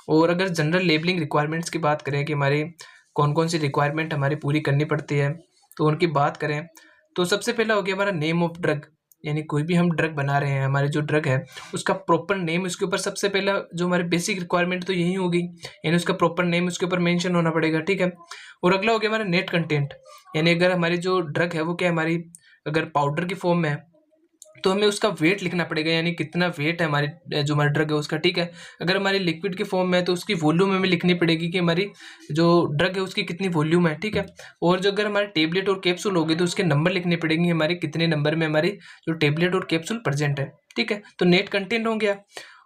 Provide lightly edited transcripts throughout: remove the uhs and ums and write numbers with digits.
और अगर general labelling requirements की बात करें कि हमारी कौन कौन सी रिक्वायरमेंट हमारी पूरी करनी पड़ती है, तो उनकी बात करें तो सबसे पहला हो गया हमारा नेम ऑफ ड्रग। यानी कोई भी हम ड्रग बना रहे हैं, हमारी जो ड्रग है उसका प्रॉपर नेम उसके ऊपर सबसे पहला जो हमारी बेसिक रिक्वायरमेंट तो यही होगी, यानी उसका प्रॉपर नेम उसके ऊपर मेंशन होना पड़ेगा, ठीक है। और अगला हो गया हमारा नेट कंटेंट। यानी अगर हमारी जो ड्रग है वो क्या है, हमारी अगर पाउडर की फॉर्म में है तो हमें उसका वेट लिखना पड़ेगा, यानी कितना वेट है हमारी जो हमारी ड्रग है उसका, ठीक है। अगर हमारी लिक्विड की फॉर्म में है तो उसकी वॉल्यूम हमें लिखनी पड़ेगी कि हमारी जो ड्रग है उसकी कितनी वॉल्यूम है, ठीक है। और जो अगर हमारे टेबलेट और कैप्सूल होगी तो उसके नंबर लिखने पड़ेंगे, हमारे कितने नंबर में हमारी जो टेबलेट और कैप्सूल प्रेजेंट है, ठीक है। तो नेट कंटेंट हो गया।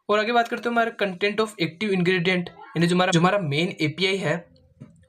और आगे बात करते हैं हमारे कंटेंट ऑफ एक्टिव इंग्रेडिएंट, यानी जो हमारा मेन एपीआई है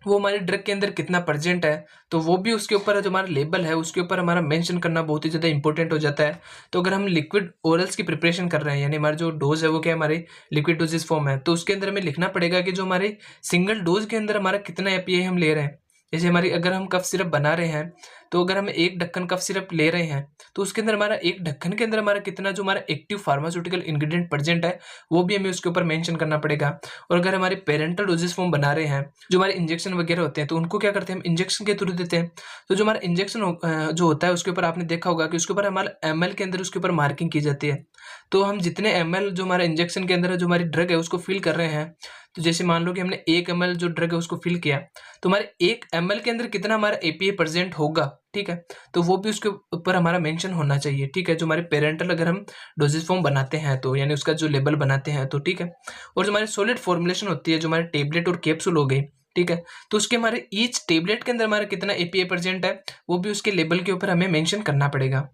वो हमारे ड्रग के अंदर कितना प्रेजेंट है, तो वो भी उसके ऊपर जो हमारा लेबल है उसके ऊपर हमारा मेंशन करना बहुत ही ज़्यादा इंपॉर्टेंट हो जाता है। तो अगर हम लिक्विड ओरल्स की प्रिपरेशन कर रहे हैं, यानी हमारा जो डोज है वो क्या है, हमारे लिक्विड डोजेस फॉर्म है, तो उसके अंदर हमें लिखना पड़ेगा कि जो हमारे सिंगल डोज के अंदर हमारा कितना एपीआई हम ले रहे हैं। जैसे हमारी अगर हम कफ सिरप बना रहे हैं तो अगर हम एक ढक्कन कफ सिरप ले रहे हैं तो उसके अंदर हमारा एक ढक्कन के अंदर हमारा कितना जो हमारा एक्टिव फार्मास्यूटिकल इंग्रेडिएंट प्रेजेंट है वो भी हमें उसके ऊपर मेंशन करना पड़ेगा। और अगर हमारे पेरेंटल डोजेस फॉर्म बना रहे हैं, जो हमारे इंजेक्शन वगैरह होते हैं, तो उनको क्या करते हैं हम इंजेक्शन के थ्रू देते हैं। तो जो हमारा इंजेक्शन जो होता है उसके ऊपर आपने देखा होगा कि उसके ऊपर हमारा एमएल के अंदर उसके ऊपर मार्किंग की जाती है। तो हम जितने एमएल जो हमारा इंजेक्शन के अंदर है, जो हमारी ड्रग है उसको फिल कर रहे हैं, तो जैसे मान लो कि हमने 1 एमएल जो ड्रग है उसको फिल किया, तो हमारे 1 एमएल के अंदर कितना हमारा एपीआई प्रेजेंट होगा, ठीक है। तो वो भी उसके ऊपर हमारा मेंशन होना चाहिए, ठीक है। जो हमारे पेरेंटल अगर हम डोजेज फॉर्म बनाते हैं तो यानी उसका जो लेबल बनाते हैं तो, ठीक है। और जो हमारी सॉलिड फॉर्मुलेशन होती है, जो हमारे टेबलेट और कैप्सूल हो गई, ठीक है, तो उसके हमारे ईच टेबलेट के अंदर हमारा कितना एपीआई प्रेजेंट है वो भी उसके लेबल के ऊपर हमें मेंशन करना पड़ेगा।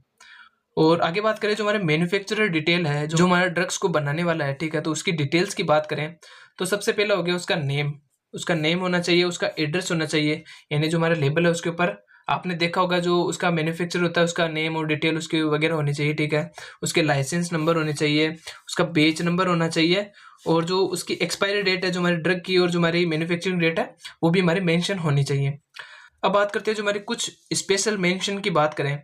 और आगे बात करें जो हमारे मैन्युफैक्चरर डिटेल है, जो हमारा ड्रग्स को बनाने वाला है, ठीक है, तो उसकी डिटेल्स की बात करें तो सबसे पहला हो गया उसका नेम। उसका नेम होना चाहिए, उसका एड्रेस होना चाहिए, यानी जो हमारा लेबल है उसके ऊपर आपने देखा होगा जो उसका मैन्युफैक्चर होता है उसका नेम और डिटेल उसके वगैरह होनी चाहिए, ठीक है। उसके लाइसेंस नंबर होने चाहिए, उसका बेच नंबर होना चाहिए, और जो उसकी एक्सपायरी डेट है जो हमारी ड्रग की और जो हमारी मैन्युफैक्चरिंग डेट है वो भी हमारी मेंशन होनी चाहिए। अब बात करते हैं जो हमारी कुछ स्पेशल मेंशन की बात करें